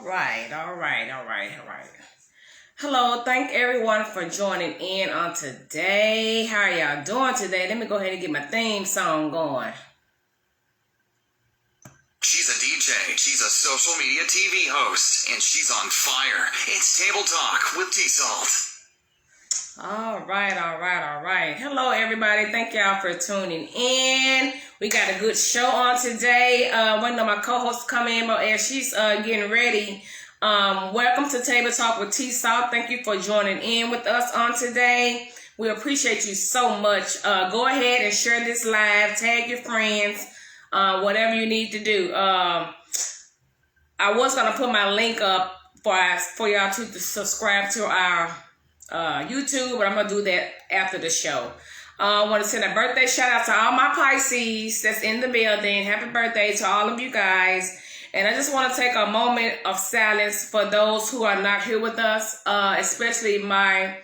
All right. Hello, thank everyone for joining in on today. How are y'all doing today? Let me go ahead and get my theme song going. She's a DJ, she's a social media TV host, and she's on fire. It's Table Talk with T-Salt. All right. Hello, everybody. Thank y'all for tuning in. We got a good show on today. One of my co-hosts come in, but as she's getting ready, welcome to Table Talk with T-Salt. Thank you for joining in with us on today. We appreciate you so much. Go ahead and share this live. Tag your friends. Whatever you need to do. I was going to put my link up for y'all to subscribe to our YouTube, but I'm going to do that after the show. I want to send a birthday shout out to all my Pisces that's in the building. Happy birthday to all of you guys. And I just want to take a moment of silence for those who are not here with us, especially my,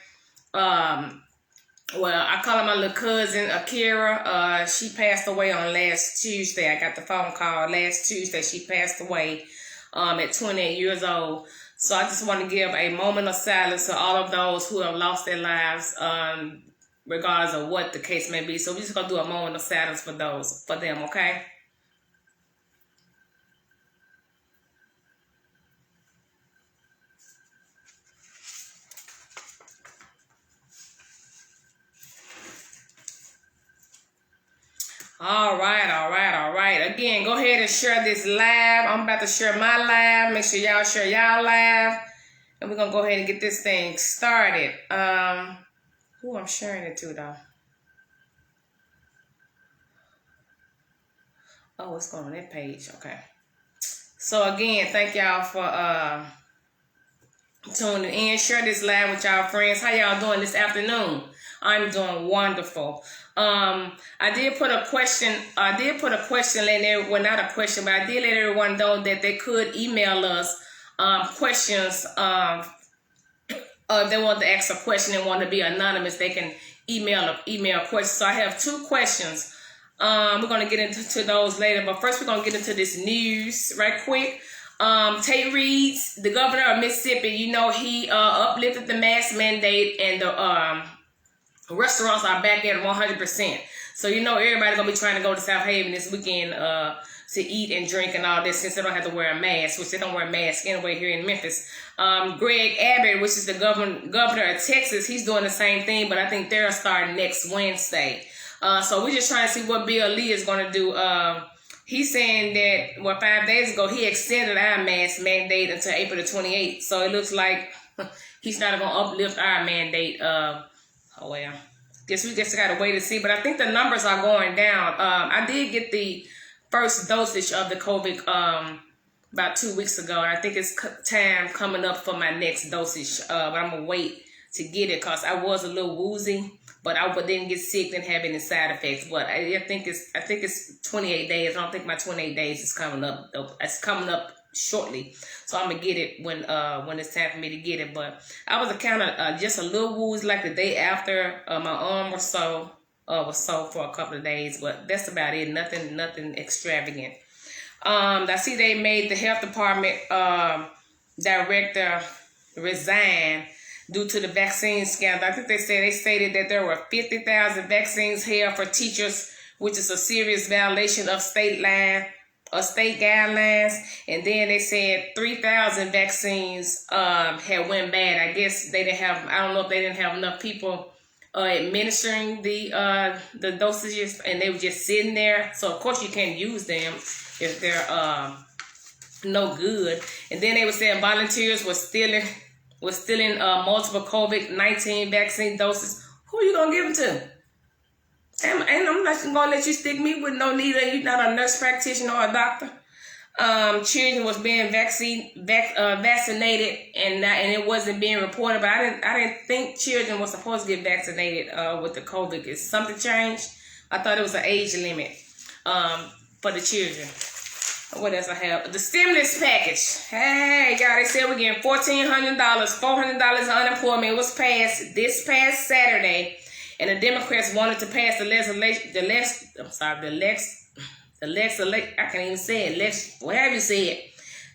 I call her my little cousin, Akira. She passed away on last Tuesday. I got the phone call last Tuesday. She passed away at 28 years old. So I just want to give a moment of silence to all of those who have lost their lives, regardless of what the case may be. So we're just going to do a moment of silence for them, okay? All right. Again, go ahead and share this live. I'm about to share my live. Make sure y'all share y'all live. And we're going to go ahead and get this thing started. Who I'm sharing it to, though? Oh, it's going on that page. Okay. So, again, thank y'all for tuning in. Share this live with y'all friends. How y'all doing this afternoon? I'm doing wonderful. I did put a question letting everyone, well, not a question, but I did let everyone know that they could email us questions. If they want to ask a question and want to be anonymous, they can email questions. So I have two questions. We're going to get into those later, but first we're going to get into this news right quick. Tate Reeves, the governor of Mississippi, he uplifted the mask mandate, and the restaurants are back at 100%. So everybody's gonna be trying to go to South Haven this weekend to eat and drink and all this, since they don't have to wear a mask, which they don't wear a mask anyway here in Memphis. Greg Abbott, which is the governor of Texas, he's doing the same thing, but I think they're starting next Wednesday. So we're just trying to see what Bill Lee is gonna do. He's saying that 5 days ago he extended our mask mandate until April the 28th. So it looks like he's not gonna uplift our mandate. Oh, well, guess we just got to wait and see. But I think the numbers are going down. I did get the first dosage of the COVID about 2 weeks ago. And I think it's time coming up for my next dosage. But I'm going to wait to get it because I was a little woozy. But I didn't get sick, didn't have any side effects. But I think it's 28 days. I don't think my 28 days is coming up. It's coming up shortly, so I'm gonna get it when it's time for me to get it. But I was kind of just a little woozy like the day after. My arm was sore for a couple of days, but that's about it. Nothing extravagant. I see they made the health department director resign due to the vaccine scandal. I think they stated that there were 50,000 vaccines held for teachers, which is a serious violation of state guidelines, and then they said 3,000 vaccines had went bad. I guess they didn't have. I don't know if they didn't have enough people administering the dosages, and they were just sitting there. So of course you can't use them if they're no good. And then they were saying volunteers were stealing multiple COVID-19 vaccine doses. Who are you gonna give them to? And I'm not going to let you stick me with no needle. You're not a nurse practitioner or a doctor. Children was being vaccinated, and it wasn't being reported. But I didn't think children were supposed to get vaccinated with the COVID. Is something changed? I thought it was an age limit for the children. What else I have? The stimulus package. Hey, y'all, they said we're getting $1,400, $400 unemployment. It was passed this past Saturday. And the Democrats wanted to pass the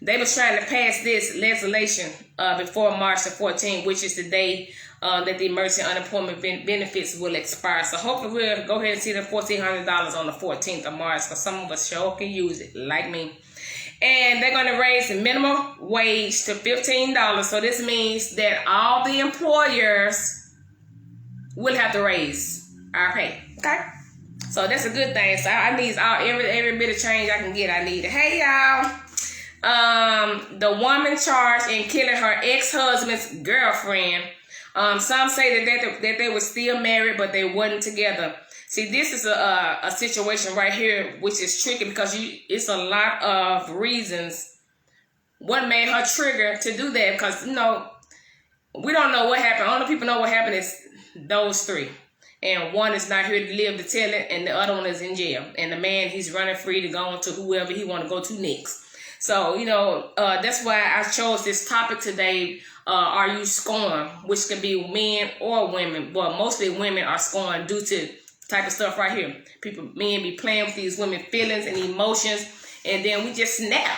They was trying to pass this legislation before March the 14th, which is the day that the emergency unemployment benefits will expire. So hopefully we'll go ahead and see the $1,400 on the 14th of March, because some of us sure can use it, like me. And they're going to raise the minimum wage to $15. So this means that all the employers will have to raise our pay. Okay? So that's a good thing. So I need every bit of change I can get. I need it. Hey, y'all. The woman charged in killing her ex-husband's girlfriend. Some say that they were still married, but they wasn't together. See, this is a situation right here, which is tricky, because it's a lot of reasons what made her trigger to do that. Because, we don't know what happened. Only people know what happened is those three. And one is not here to live to tell it, and the other one is in jail. And the man, he's running free to go on to whoever he want to go to next. So, that's why I chose this topic today. Are you scorned? Which can be men or women. But mostly women are scorned due to type of stuff right here. Men be playing with these women's feelings and emotions, and then we just snap.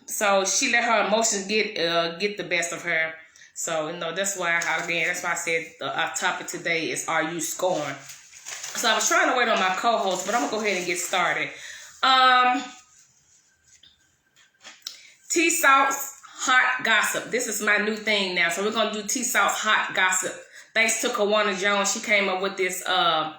So she let her emotions get the best of her. So that's why I said our topic today is, are you scorned? So I was trying to wait on my co-host, but I'm gonna go ahead and get started. T-Salt's hot gossip. This is my new thing now. So we're gonna do T-Salt's hot gossip. Thanks to Kawana Jones, she came up with this, I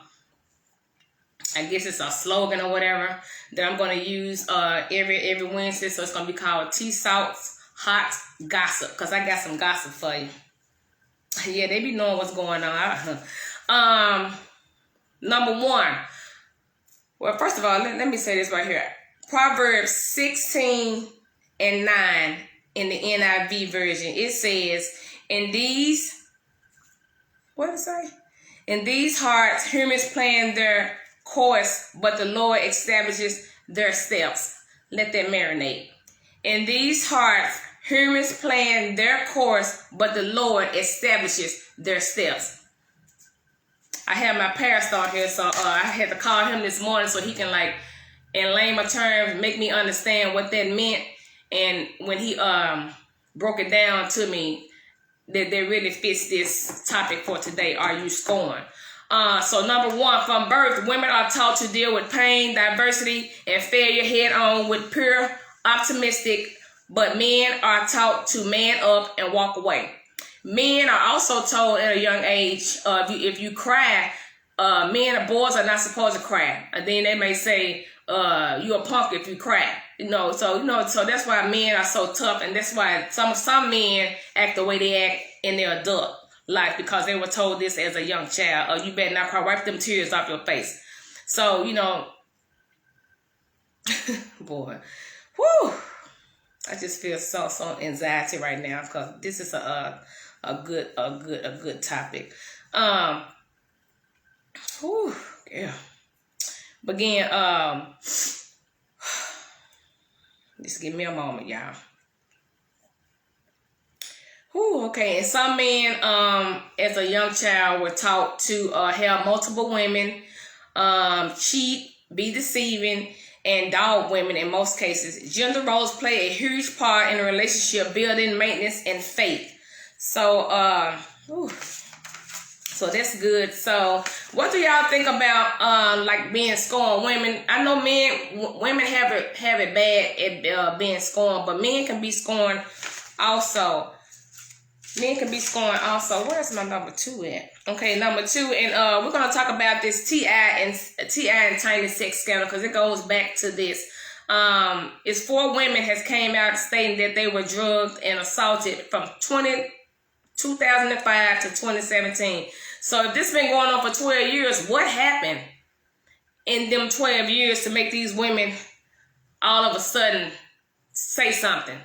guess it's a slogan or whatever, that I'm going to use every Wednesday. So it's going to be called T-Salt's Hot Gossip, because I got some gossip for you. Yeah, they be knowing what's going on. Number one. Well, first of all, let me say this right here. Proverbs 16:9 in the NIV version. It says, what does it say? In these hearts, humans plan their course, but the Lord establishes their steps. Let that marinate. In these hearts, humans plan their course, but the Lord establishes their steps. I have my pastor on here, so I had to call him this morning so he can, in layman terms, make me understand what that meant. And when he broke it down to me, that really fits this topic for today. Are you scorned? So number one, from birth, women are taught to deal with pain, diversity, and failure head on with pure optimistic, but men are taught to man up and walk away. Men are also told at a young age, if you cry, men or boys are not supposed to cry. And then they may say, you're a punk if you cry. So that's why men are so tough, and that's why some men act the way they act in their adult life, because they were told this as a young child. You better not cry, wipe them tears off your face. So, boy, whoo, I just feel so anxiety right now, because this is a good topic. Whoo, yeah. But again, just give me a moment, y'all. Whew, okay, and some men, as a young child, were taught to have multiple women, cheat, be deceiving, and dog women in most cases. Gender roles play a huge part in a relationship building, maintenance, and faith. So, so that's good. So what do y'all think about being scorned? Women, I know women have it bad at being scorned, but men can be scorned also. Where's my number 2 at? Okay, number 2, and we're gonna talk about this T.I. and Tiny sex scandal, because it goes back to this. It's 4 women has came out stating that they were drugged and assaulted from 2005 to 2017. So if this been going on for 12 years, what happened in them 12 years to make these women all of a sudden say something?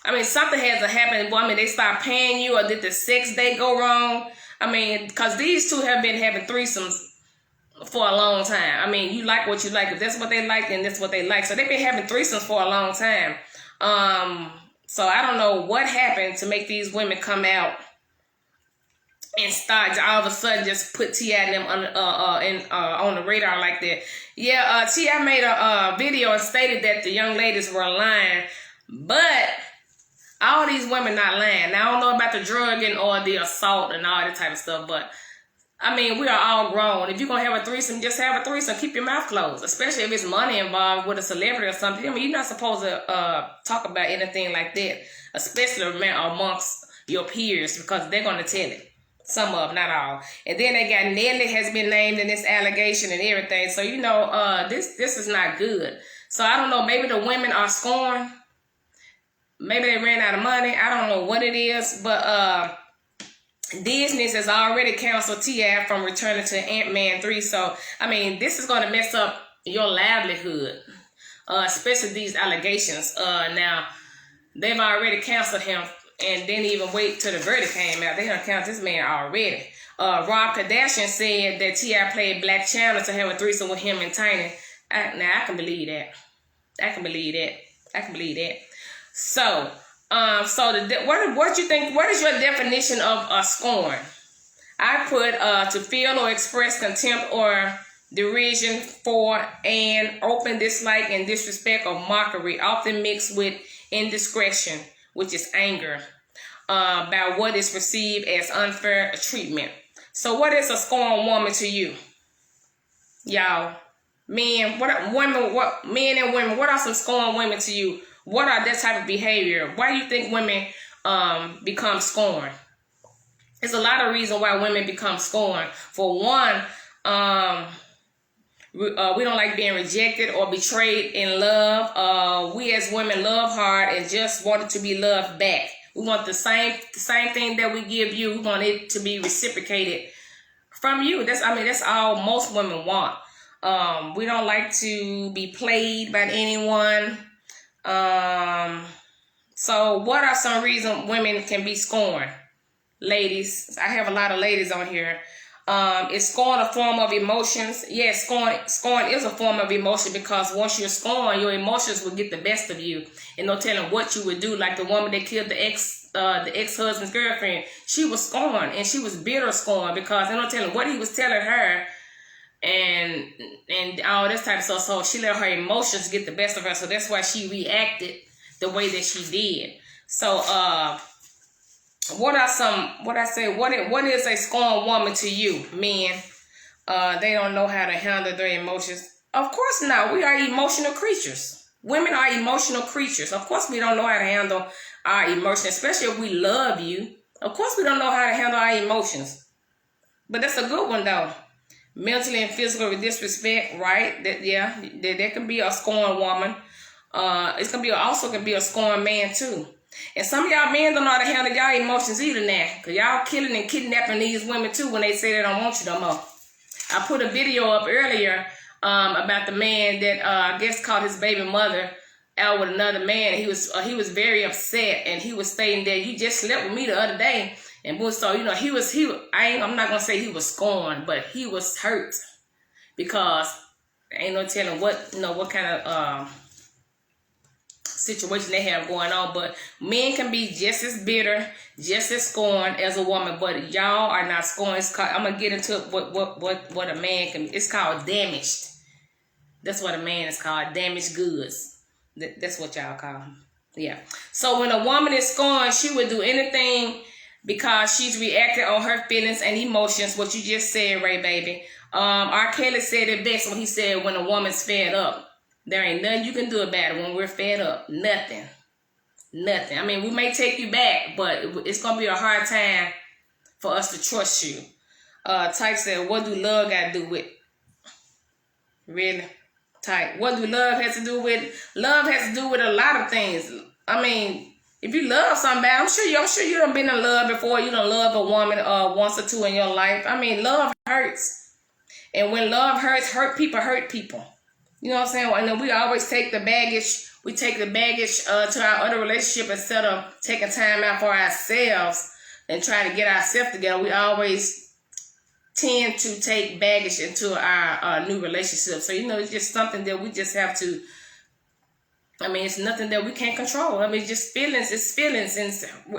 I mean, something has to happen. I mean, they start paying you, or did the sex date go wrong? I mean, because these two have been having threesomes for a long time. I mean, you like what you like. If that's what they like, then that's what they like. So they've been having threesomes for a long time. So I don't know what happened to make these women come out and start all of a sudden just put T.I. and them on the radar like that. Yeah, T.I. made a video and stated that the young ladies were lying, but all these women not lying. Now, I don't know about the drugging or the assault and all that type of stuff, but I mean, we are all grown. If you're going to have a threesome, just have a threesome. Keep your mouth closed, especially if it's money involved with a celebrity or something. I mean, you're not supposed to talk about anything like that, especially amongst your peers, because they're going to tell it. Some of them, not all. And then they got Nelly has been named in this allegation and everything. So, you know, this is not good. So, I don't know. Maybe the women are scorned. Maybe they ran out of money. I don't know what it is, but Disney has already canceled T.I. from returning to Ant-Man 3. So, I mean, this is going to mess up your livelihood, especially these allegations. Now, they've already canceled him and didn't even wait till the verdict came out. They done canceled this man already. Rob Kardashian said that T.I. played Black China to have a threesome with him and Tiny. Now, I can believe that. I can believe that. So, what you think? What is your definition of a scorn? I put to feel or express contempt or derision for an open dislike and disrespect or mockery, often mixed with indiscretion, which is anger, about what is perceived as unfair treatment. So, what is a scorned woman to you, y'all? Men and women. What are some scorned women to you? What are that type of behavior? Why do you think women become scorned? There's a lot of reasons why women become scorned. For one, we don't like being rejected or betrayed in love. We as women love hard and just want it to be loved back. We want the same thing that we give you. We want it to be reciprocated from you. That's all most women want. We don't like to be played by anyone. So what are some reasons women can be scorned? Ladies, I have a lot of ladies on here. Is scorn a form of emotions? Yes, scorn is a form of emotion, because once you're scorned, your emotions will get the best of you. And no telling what you would do. Like the woman that killed the ex-husband's girlfriend. She was scorned, and she was bitter scorned, because they no telling what he was telling her and all this type of stuff. So she let her emotions get the best of her. So that's why she reacted the way that she did. So what is a scorned woman to you, men? They don't know how to handle their emotions. Of course not. We are emotional creatures. Women are emotional creatures. Of course we don't know how to handle our emotions, especially if we love you. Of course we don't know how to handle our emotions. But that's a good one though. Mentally and physically disrespect, right? That can be a scorned woman. It can be a scorned man too. And some of y'all men don't know how to handle y'all emotions either now. Because y'all killing and kidnapping these women too when they say they don't want you no more. I put a video up earlier about the man that I guess caught his baby mother out with another man. He was very upset, and he was stating that you just slept with me the other day. And so, you know, I'm not going to say he was scorned, but he was hurt, because ain't no telling what kind of situation they have going on. But men can be just as bitter, just as scorned as a woman, but y'all are not scorned. I'm going to get into what a man can, it's called damaged. That's what a man is called, damaged goods. That's what y'all call them. Yeah. So when a woman is scorned, she would do anything because she's reacting on her feelings and emotions, what you just said, Ray Baby. R. Kelly said it best when he said, when a woman's fed up, there ain't nothing you can do about it when we're fed up. Nothing. I mean, we may take you back, but it's going to be a hard time for us to trust you. Tyke said, what do love got to do with? Really? Tyke, what do love has to do with? Love has to do with a lot of things. I mean, if you love somebody, I'm sure you done been in love before. You done love a woman once or two in your life. I mean, love hurts. And when love hurts, hurt people. You know what I'm saying? And then we always take the baggage. We take the baggage to our other relationship instead of taking time out for ourselves and trying to get ourselves together. We always tend to take baggage into our new relationship. So, you know, it's just something that we just have to I mean, it's nothing that we can't control. I mean, it's just feelings. It's feelings. And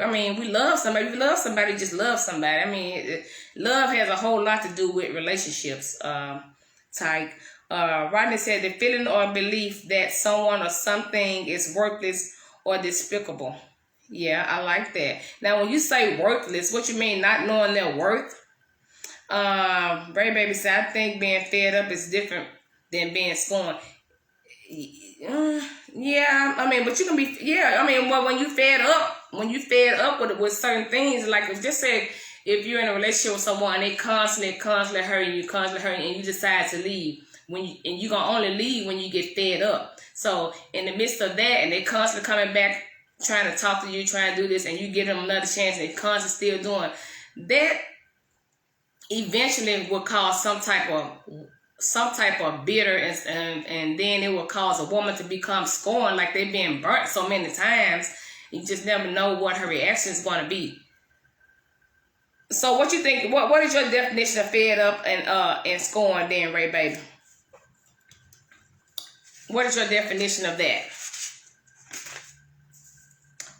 I mean, we love somebody. We love somebody. Just love somebody. I mean, love has a whole lot to do with relationships. Rodney said the feeling or belief that someone or something is worthless or despicable. Yeah, I like that. Now, when you say worthless, what you mean? Not knowing their worth? Ray Baby said, I think being fed up is different than being scorned. Yeah, I mean, but you can be, yeah, I mean, well, when you fed up with certain things, like just say, if you're in a relationship with someone and they constantly hurting you, and you decide to leave, and you're going to only leave when you get fed up. So in the midst of that, and they constantly coming back, trying to talk to you, trying to do this, and you give them another chance, and they constantly still doing that, eventually will cause some type of bitter, and then it will cause a woman to become scorned, like they've been burnt so many times. You just never know what her reaction is going to be. So what you think? What is your definition of fed up and scorned, then, Ray Baby? What is your definition of that?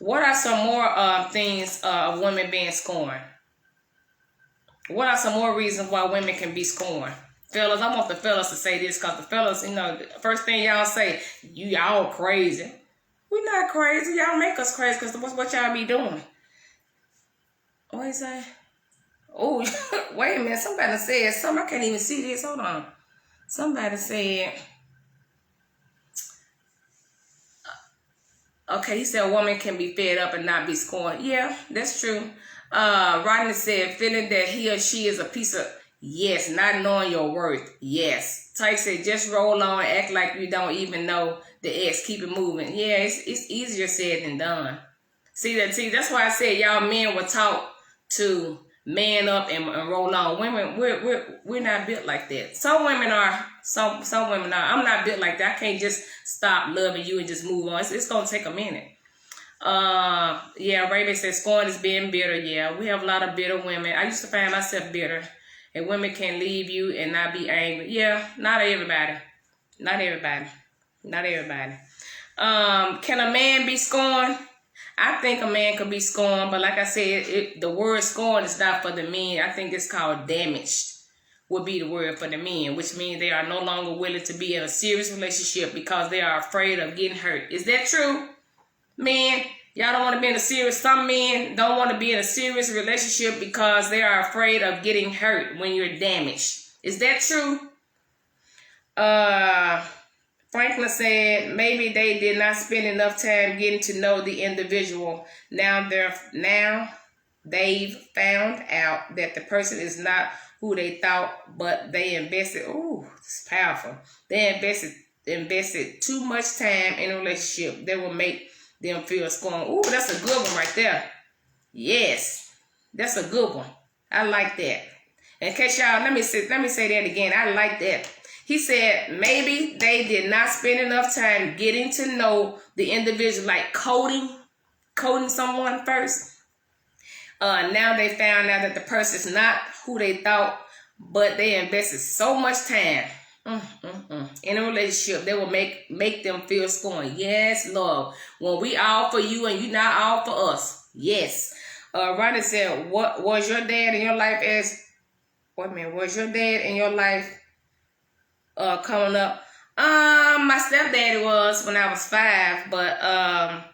What are some more things of women being scorned? What are some more reasons why women can be scorned? Fellas, I want the fellas to say this, because the fellas, the first thing y'all say, y'all crazy. We not crazy. Y'all make us crazy, because what y'all be doing? What you say? Oh, wait a minute. Somebody said something. I can't even see this. Hold on. Somebody said, okay, he said a woman can be fed up and not be scorned. Yeah, that's true. Rodney said, feeling that he or she is a piece of, yes, not knowing your worth. Yes. Tyke said, just roll on, act like you don't even know the ex. Keep it moving. Yeah, it's easier said than done. See, that's why I said y'all men were taught to man up and roll on. Women, we're not built like that. Some women are. Some women are. I'm not built like that. I can't just stop loving you and just move on. It's gonna take a minute. Yeah, Raven says scorn is being bitter. Yeah, we have a lot of bitter women. I used to find myself bitter. And women can leave you and not be angry. Yeah, not everybody. Not everybody. Not everybody. Can a man be scorned? I think a man could be scorned, but like I said, the word scorn is not for the men. I think it's called damaged would be the word for the men, which means they are no longer willing to be in a serious relationship because they are afraid of getting hurt. Is that true? Men, y'all don't want to be in a serious, some men don't want to be in a serious relationship because they are afraid of getting hurt when you're damaged. Is that true? Franklin said maybe they did not spend enough time getting to know the individual. Now they've found out that the person is not who they thought, but they invested. Ooh, it's powerful. They invested too much time in a relationship that will make them feel scorned. Ooh, that's a good one right there. Yes, that's a good one. I like that. In case y'all, let me say that again. I like that. He said maybe they did not spend enough time getting to know the individual, like coding someone first. Now they found out that the person is not who they thought, but they invested so much time in a relationship that will make them feel scorned. Yes, Lord. When we all for you and you not all for us. Yes. Ronnie said, what was your dad in your life was your dad in your life coming up? My stepdaddy was when I was 5, but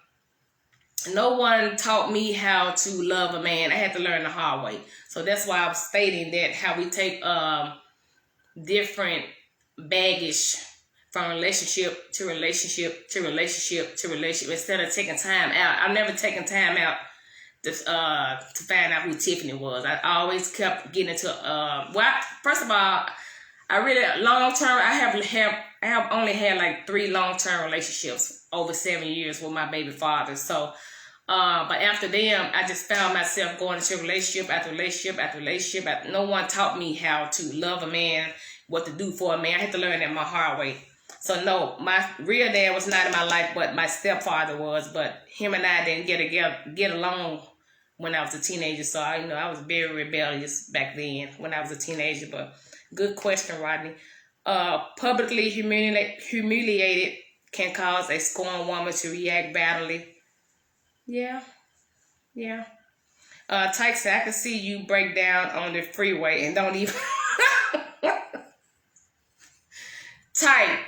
no one taught me how to love a man. I had to learn the hard way. So that's why I was stating that how we take different baggage from relationship to relationship to relationship to relationship instead of taking time out. I've never taken time out to find out who Tiffany was. I always kept getting into first of all, I really long term. I have only had like 3 long-term relationships over 7 years with my baby father. So, but after them, I just found myself going into relationship after relationship after relationship. No one taught me how to love a man, what to do for a man. I had to learn that my hard way. So no, my real dad was not in my life, but my stepfather was. But him and I didn't get along when I was a teenager. So I was very rebellious back then when I was a teenager. But good question, Rodney. Publicly humiliated can cause a scorned woman to react badly. Yeah. Tyke said, I can see you break down on the freeway and don't even... Tyke,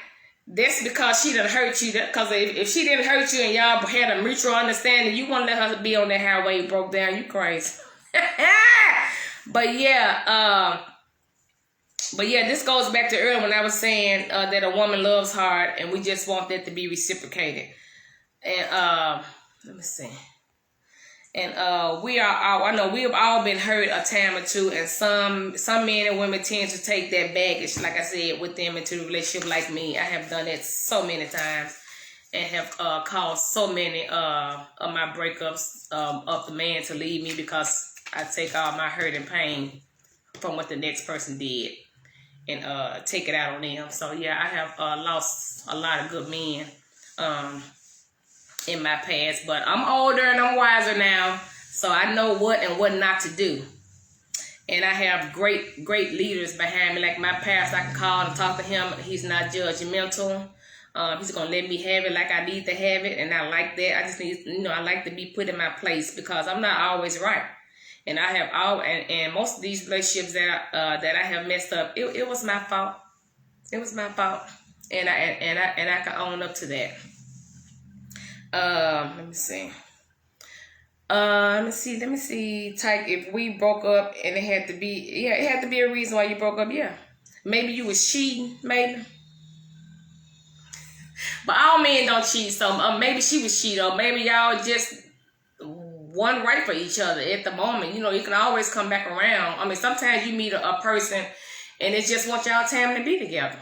that's because she done hurt you. Because if she didn't hurt you and y'all had a mutual understanding, you want to let her be on that highway broke down. You crazy. But yeah, this goes back to earlier when I was saying that a woman loves hard and we just want that to be reciprocated. And let me see. And I know we have all been hurt a time or two, and some men and women tend to take that baggage, like I said, with them into the relationship. Like me, I have done that so many times, and have caused so many of my breakups of the man to leave me because I take all my hurt and pain from what the next person did and take it out on them. So yeah, I have lost a lot of good men in my past, but I'm older and I'm wiser now, so I know what and what not to do. And I have great leaders behind me, like my pastor. I can call and talk to him. He's not judgmental. He's gonna let me have it like I need to have it, and I like that. I just need, I like to be put in my place because I'm not always right. And I have and most of these relationships that I have messed up, it was my fault. It was my fault, and I can own up to that. Let me see. Let me see. Tyke, if we broke up and it had to be a reason why you broke up. Yeah, maybe you was cheating, maybe. But all men don't cheat, so maybe she was cheating, or maybe y'all just wasn't right for each other at the moment. You can always come back around. I mean, sometimes you meet a person and it just wants y'all time to be together.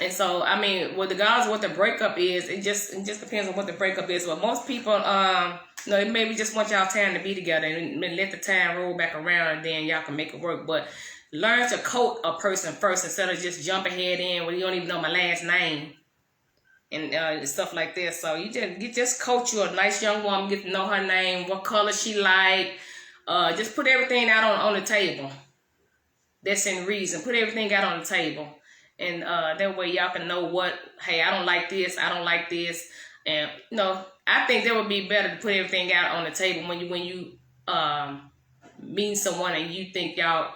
And so, I mean, regardless of what the breakup is, it just depends on what the breakup is. But most people, maybe just want y'all time to be together and let the time roll back around, and then y'all can make it work. But learn to coach a person first instead of just jumping head in when you don't even know my last name and stuff like that. So you just coach you a nice young woman, get to know her name, what color she like. Just put everything out on the table. That's in reason. Put everything out on the table. And that way y'all can know hey, I don't like this, and I think that would be better to put everything out on the table when you meet someone and you think that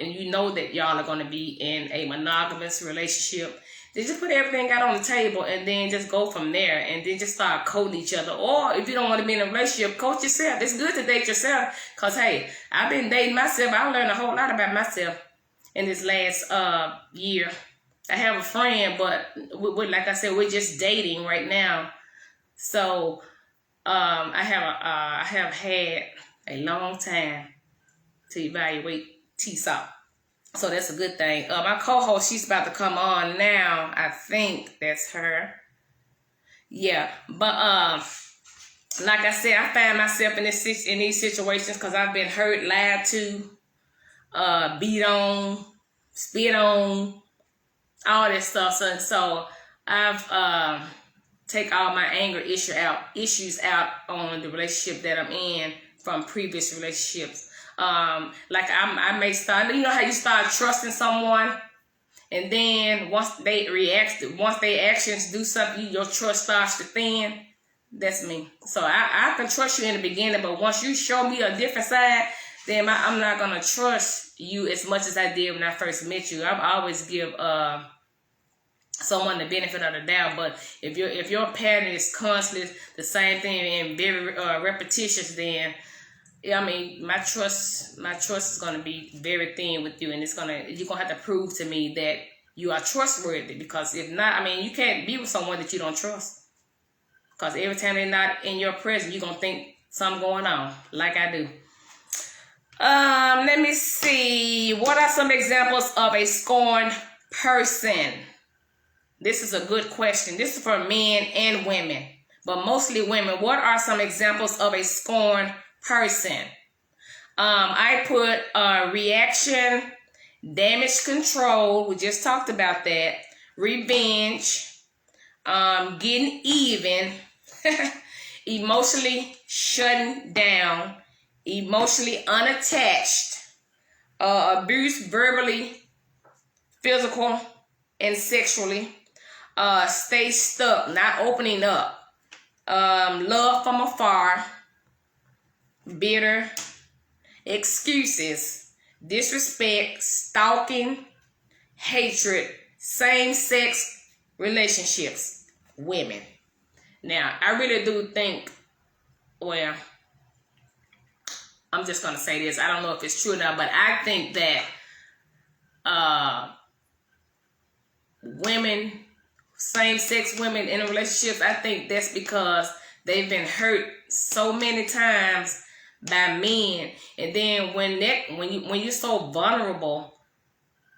y'all are going to be in a monogamous relationship. Then just put everything out on the table and then just go from there, and then just start coaching each other. Or if you don't want to be in a relationship, coach yourself. It's good to date yourself, because hey, I've been dating myself. I learned a whole lot about myself in this last year. I have a friend, but like I said, we're just dating right now. So I have had a long time to evaluate T-Sop. So that's a good thing. My co-host, she's about to come on now. I think that's her. Yeah, but like I said, I find myself in these situations because I've been hurt, lied to, beat on, spit on, all that stuff. So I've take all my anger issues out on the relationship that I'm in from previous relationships. Like I may start, how you start trusting someone, and then once they actions do something, your trust starts to thin. That's me. So I can trust you in the beginning, but once you show me a different side, then I'm not gonna trust you as much as I did when I first met you. I've always give someone the benefit of the doubt, but if your pattern is constantly the same thing and very repetitious, then my trust is gonna be very thin with you, and you're gonna have to prove to me that you are trustworthy, because if not, you can't be with someone that you don't trust, because every time they're not in your presence, you're gonna think something going on, like I do. Let me see. What are some examples of a scorned person? This is a good question. This is for men and women, but mostly women. What are some examples of a scorned person? I put reaction, damage control. We just talked about that. Revenge, getting even, emotionally shutting down, emotionally unattached, abuse verbally, physical, and sexually, stay stuck, not opening up, love from afar, bitter, excuses, disrespect, stalking, hatred, same-sex relationships, women. Now, I really do think, well, I'm just going to say this. I don't know if it's true or not, but I think that women, same-sex women in a relationship, I think that's because they've been hurt so many times by men. And then when you're so vulnerable,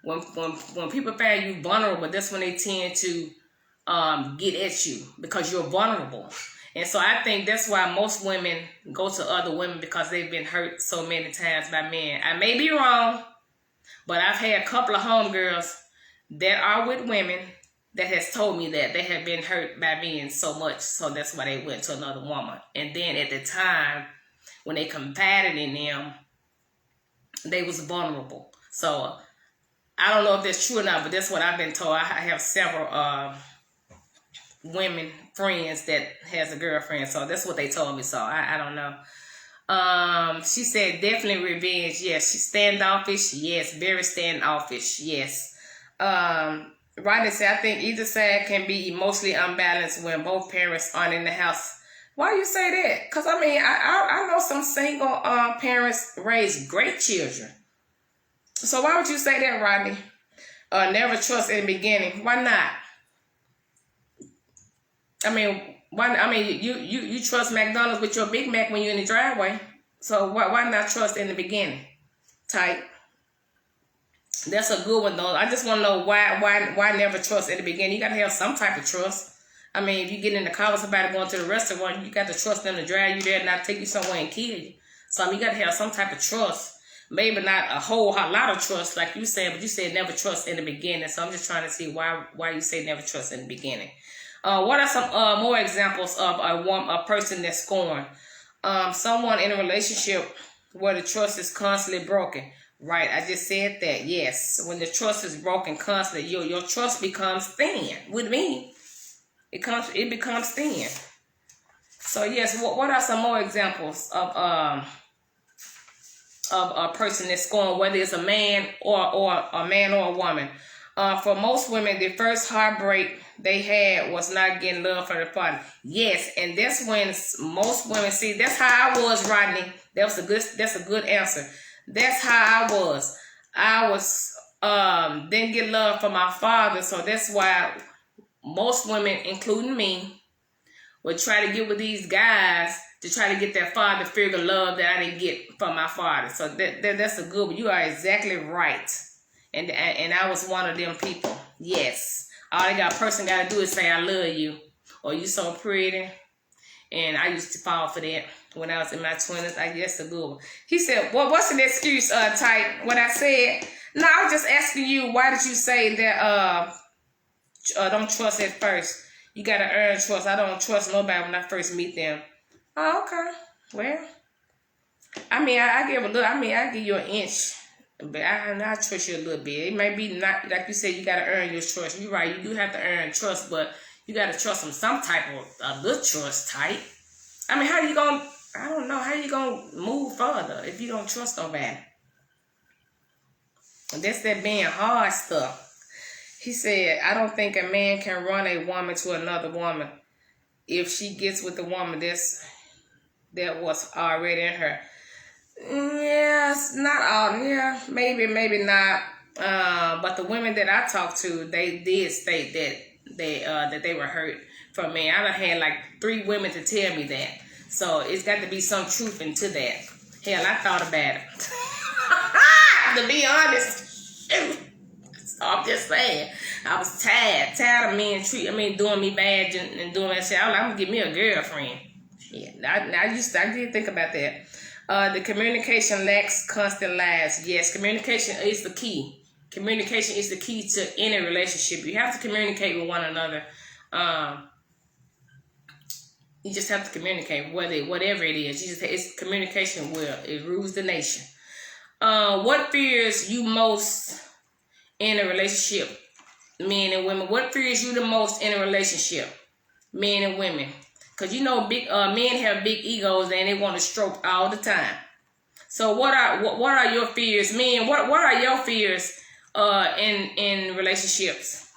when people find you vulnerable, that's when they tend to get at you because you're vulnerable. And so I think that's why most women go to other women, because they've been hurt so many times by men. I may be wrong, but I've had a couple of homegirls that are with women that has told me that they have been hurt by men so much, so that's why they went to another woman. And then at the time, when they confided in them, they was vulnerable. So I don't know if that's true or not, but that's what I've been told. I have several women friends that has a girlfriend, so that's what they told me. So I don't know. She said definitely revenge. Yes. She's standoffish. Yes. Very standoffish. Yes. Rodney said, I think either side can be emotionally unbalanced when both parents aren't in the house. Why you say that? Because I mean, I know some single parents raise great children. So why would you say that, Rodney? Never trust in the beginning. Why not? I mean, you trust McDonald's with your Big Mac when you're in the driveway. So why not trust in the beginning? Type. That's a good one though. I just want to know why never trust in the beginning. You gotta have some type of trust. I mean, if you get in the car with somebody going to the restaurant, you got to trust them to drive you there and not take you somewhere and kill you. So you got to have some type of trust. Maybe not a whole lot of trust like you said, but you said never trust in the beginning. So I'm just trying to see why you say never trust in the beginning. What are some more examples of a person that's scorned? Someone in a relationship where the trust is constantly broken. Right, I just said that. Yes, when the trust is broken constantly, your trust becomes thin. With me, it becomes thin. So yes, what are some more examples of a person that's scorned, whether it's a man or a woman? For most women, the first heartbreak they had was not getting love from their partner. Yes, and that's when most women see. That's how I was, Rodney. That's a good answer. That's how I was. I was didn't get love from my father, so that's why most women, including me, would try to get with these guys to try to get that father figure love that I didn't get from my father. So that's a good one. You are exactly right. And I was one of them people. Yes. All a person got to do is say, I love you. Or you so pretty. And I used to fall for that when I was in my 20s. I guess a good one. He said, well, what's an excuse, type? What I said? No, I was just asking you, why did you say that don't trust at first? You got to earn trust. I don't trust nobody when I first meet them. Oh, okay. Well, I mean, I give a little, I give you an inch. But I trust you a little bit. It may be not, like you said, you got to earn your trust. You're right. You do have to earn trust, but you got to trust them some type of good trust type. I mean, how you going to, I don't know, how you going to move further if you don't trust nobody? And that's that being hard stuff. He said, I don't think a man can run a woman to another woman. If she gets with the woman that was already in her. Yes, not all. Yeah, maybe not. But the women that I talked to, they did state that they were hurt from me. I done had like 3 women to tell me that. So it's got to be some truth into that. Hell, I thought about it. To be honest, so I'm just saying, I was tired of men doing me bad and doing that shit. I was like, I'm gonna get me a girlfriend. Yeah, I did think about that. The communication lacks constant lies. Yes, communication is the key. Communication is the key to any relationship. You have to communicate with one another. You just have to communicate, whatever it is. It's communication it rules the nation. What fears you most in a relationship? men and women, what fears you the most in a relationship? Men and women. Because you know men have big egos and they want to stroke all the time. So what are your fears? Men, what are your fears in relationships?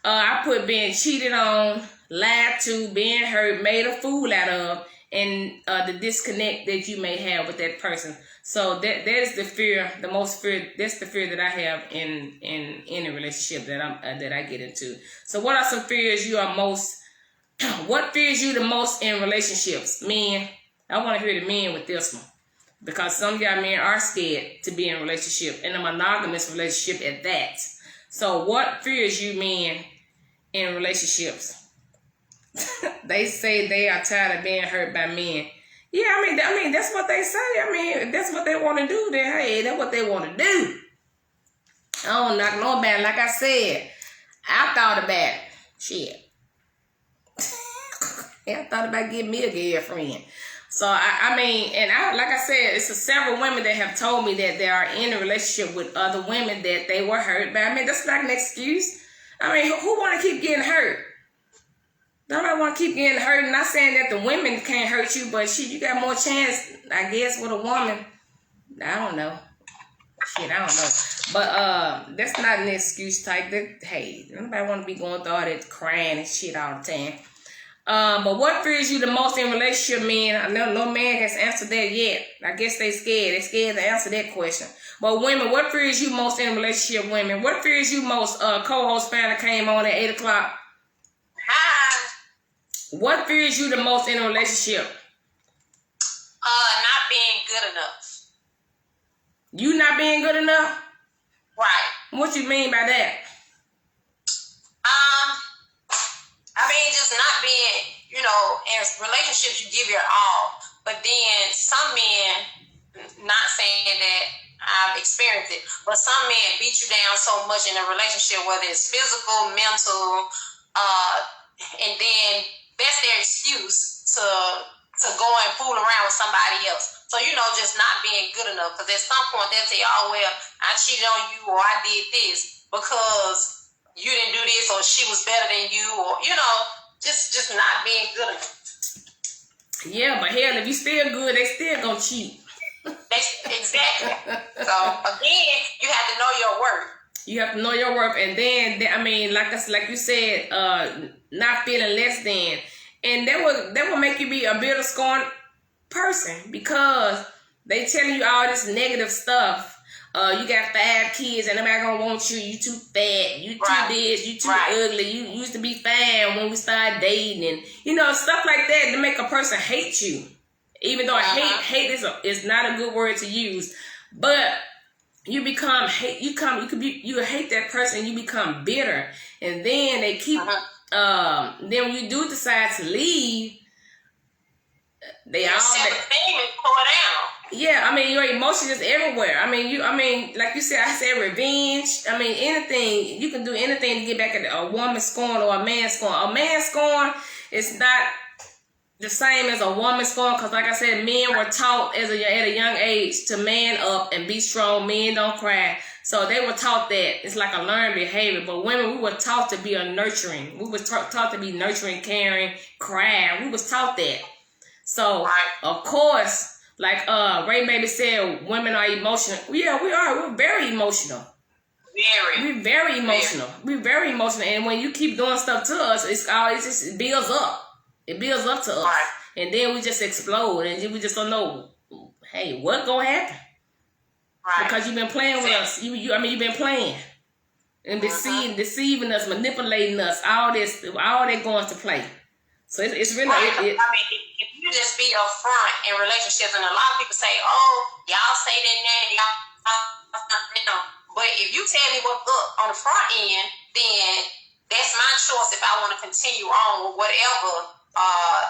I put being cheated on, lied to, being hurt, made a fool out of, and the disconnect that you may have with that person. So that is the fear, the most fear. That's the fear that I have in a relationship that I get into. So what are some fears you are most? What fears you the most in relationships, men? I want to hear the men with this one, because some of y'all men are scared to be in a relationship, in a monogamous relationship at that. So what fears you men in relationships? They say they are tired of being hurt by men. Yeah, I mean that's what they say. I mean, if that's what they want to do, then hey, that's what they want to do. I don't knock nobody. Like I said, I thought about shit. Yeah, I thought about getting me a girlfriend. So I mean, and like I said, it's several women that have told me that they are in a relationship with other women that they were hurt by. I mean, that's not an excuse. I mean, who want to keep getting hurt? Nobody want to keep getting hurt. I'm not saying that the women can't hurt you, but shit, you got more chance, I guess, with a woman. I don't know. Shit, I don't know. But that's not an excuse type. That hey, nobody want to be going through all that crying and shit all the time. But what fears you the most in relationship, men? I know no man has answered that yet. I guess they scared. They scared to answer that question. But women, what fears you most in relationship, women? What fears you most? Co-host Fanna came on at 8 o'clock. Hi. What fears you the most in a relationship? Not being good enough. You not being good enough? Right. What you mean by that? I mean, just not being, in relationships, you give your all. But then some men, not saying that I've experienced it, but some men beat you down so much in a relationship, whether it's physical, mental, and then that's their excuse to go and fool around with somebody else. So, just not being good enough. Because at some point they'll say, oh, well, I cheated on you or I did this because you didn't do this or she was better than you or, just not being good enough. Yeah, but hell, if you still good, they still gonna cheat. Exactly. So, again, you have to know your worth. You have to know your worth. And then, I mean, like you said, not feeling less than. And that will make you be a bitter, scorned person, because they telling you all this negative stuff. You got 5 kids and nobody gonna want you. You too fat. You too this. You too ugly. You used to be fine when we started dating, and stuff like that to make a person hate you. Even though hate is not a good word to use, but you become hate. You hate that person. You become bitter, and then they keep. Then when you do decide to leave, they all self-esteem is tore down. Yeah, I mean, your emotions is everywhere. I mean, like you said, I said revenge. I mean, anything, you can do anything to get back at a woman scorn or a man scorn. A man scorn is not the same as a woman scorn, because like I said, men were taught at a young age to man up and be strong. Men don't cry. So they were taught that. It's like a learned behavior. But women, we were taught to be a nurturing. We were taught to be nurturing, caring, crying. We was taught that. So, of course, like Ray Baby said, women are emotional. Yeah, we are. We're very emotional. We're very emotional. We're very emotional. And when you keep doing stuff to us, it builds up. It builds up to us. And then we just explode. And we just don't know, hey, what gonna happen? Because you've been playing with us. You've been playing. And deceiving us, manipulating us. All that going to play. So it's really... if you just be upfront in relationships, and a lot of people say, oh, y'all say that now, but if you tell me what's up on the front end, then that's my choice if I want to continue on with whatever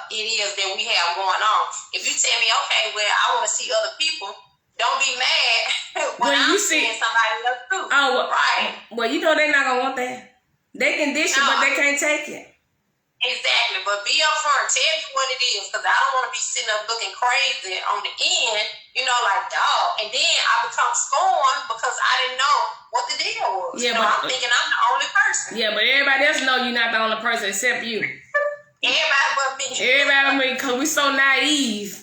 it is that we have going on. If you tell me, okay, well, I want to see other people, don't be mad when I'm seeing somebody else too. Oh, well, they're not going to want that. They can dish it, but they can't take it. Exactly, but be upfront. Tell me what it is, because I don't want to be sitting up looking crazy on the end, like dog. And then I become scorned because I didn't know what the deal was. Yeah, I'm thinking I'm the only person. Yeah, but everybody else know you're not the only person except you. Everybody but me. Everybody but me, because we so naive.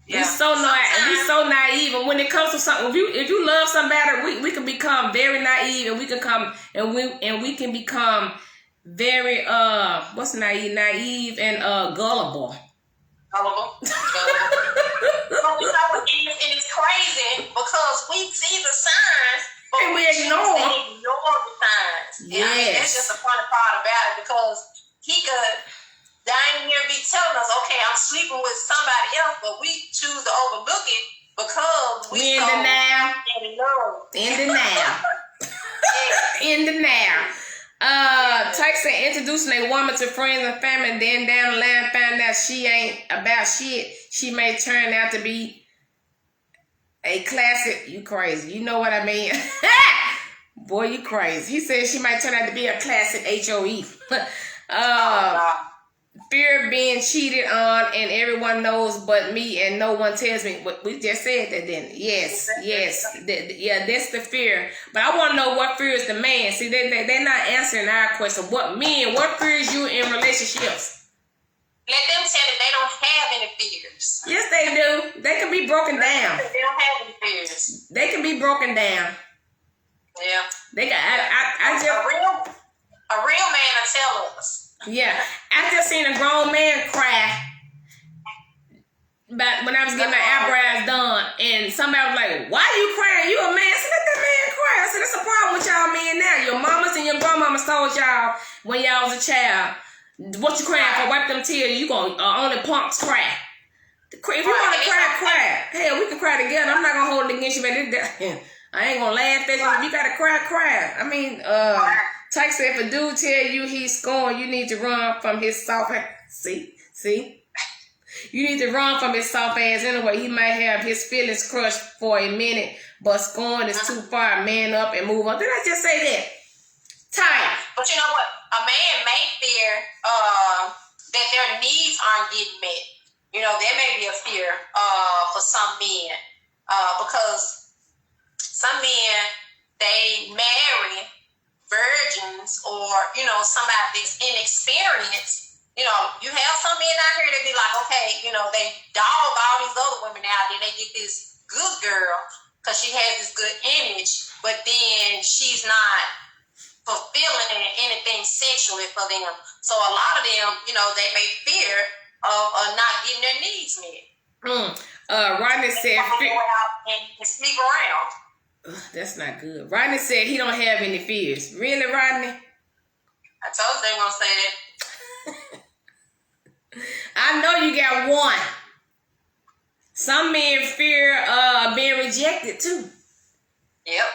Yeah. We so naive, and when it comes to something, if you love somebody, we can become very naive, and we can we can become very what's naive and gullible. Gullible. But and it's crazy because we see the signs, but and we ignore the signs. Yes. I mean, that's just the funny part about it, because he could dang near be telling us, okay, I'm sleeping with somebody else, but we choose to overlook it because we in so denial. in love. In denial. In denial. Tyson introducing a woman to friends and family, and then down the line find out she ain't about shit. She may turn out to be a classic. You crazy. You know what I mean? Boy, you crazy. He said she might turn out to be a classic HOE. Fear of being cheated on, and everyone knows but me, and no one tells me. We just said that, didn't it? Yes. Yeah, that's the fear. But I want to know what fears the man. See, they're not answering our question. What fears you in relationships? Let them tell you they don't have any fears. Yes, they do. They can be broken down. They don't have any fears. They can be broken down. Yeah. They got. I just a real man will tell us. Yeah, I just seen a grown man cry back when I was getting my eyebrows done, and somebody was like, "Why are you crying? You a man?" I said, "Let that man cry." I said, "That's a problem with y'all men now. Your mamas and your grandmamas told y'all when y'all was a child, what you crying for? Wipe them tears. You gonna only punks cry. If you wanna cry, cry. Hell, we can cry together. I'm not gonna hold it against you, but I ain't gonna laugh at you. If you gotta cry, cry. I mean, Tyke said, if a dude tell you he's scorned, you need to run from his soft ass. See? You need to run from his soft ass anyway. He might have his feelings crushed for a minute, but scorn is too far. Man up and move on. Did I just say that? Tyke. But you know what? A man may fear that their needs aren't getting met. You know, there may be a fear for some men because some men, they marry virgins or, you know, somebody that's inexperienced. You know, you have some men out here that be like, okay, you know, they dog all these other women out there. They get this good girl because she has this good image, but then she's not fulfilling anything sexually for them. So a lot of them, you know, they may fear of not getting their needs met. Rodney said, go out and sleep around. That's not good. Rodney said he don't have any fears. Really, Rodney? I told you they were gonna say that. I know you got one. Some men fear being rejected too. Yep.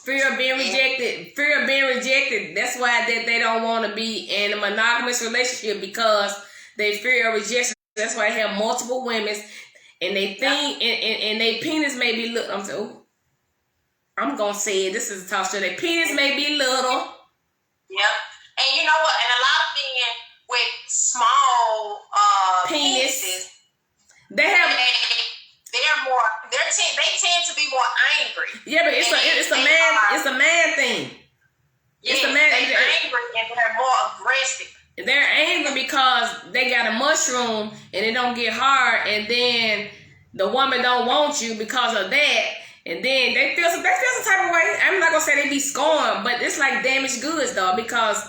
Fear of being rejected. Fear of being rejected. That's why they don't want to be in a monogamous relationship, because they fear of rejection. That's why they have multiple women, and they think and their penis may be little. I'm gonna say it. This is a talk show. Their penis may be little. Yep. And you know what? And a lot of men with small penises, they tend to be more angry. Yeah, but it's a man thing. Yeah, it's a man. They're angry and they're more aggressive. They're angry because they got a mushroom and it don't get hard, and then the woman don't want you because of that. And then they feel some type of way. I'm not gonna say they be scorned, but it's like damaged goods though, because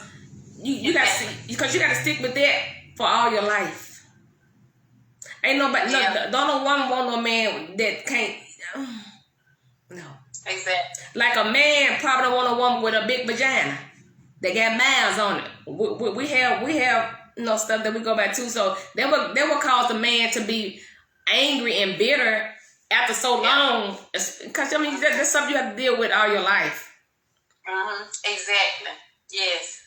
you got to stick with that for all your life. Ain't nobody, don't want no man that can't. No. Exactly. Like a man probably don't want a woman with a big vagina. They got miles on it. We have stuff that we go back to. So that would cause the man to be angry and bitter after so long, because that's something you have to deal with all your life. Exactly. Yes.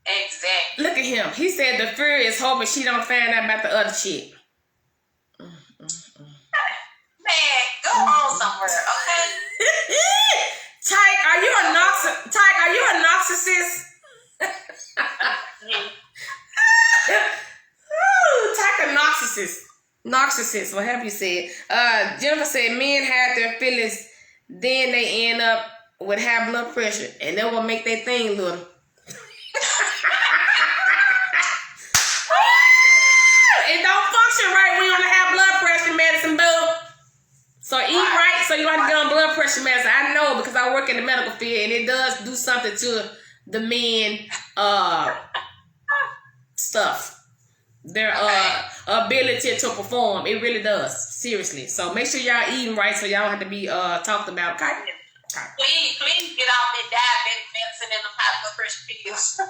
Exactly. Look at him. He said the fear is hoping she don't find out about the other chick. Man, go on somewhere, okay? Tyke, are you a narcissist? Tyke a narcissist. Narcissist, what have you said? Jennifer said men hide their feelings, then they end up with high blood pressure, and that will make their thing little. It don't function right when you don't have blood pressure medicine, boo. So eat right so you don't have to get on blood pressure medicine. I know because I work in the medical field and it does do something to the men stuff. Their ability to perform. It really does. Seriously. So make sure y'all eating right so y'all don't have to be talked about. Okay? Please get off that diabetic medicine and the high blood pressure pills.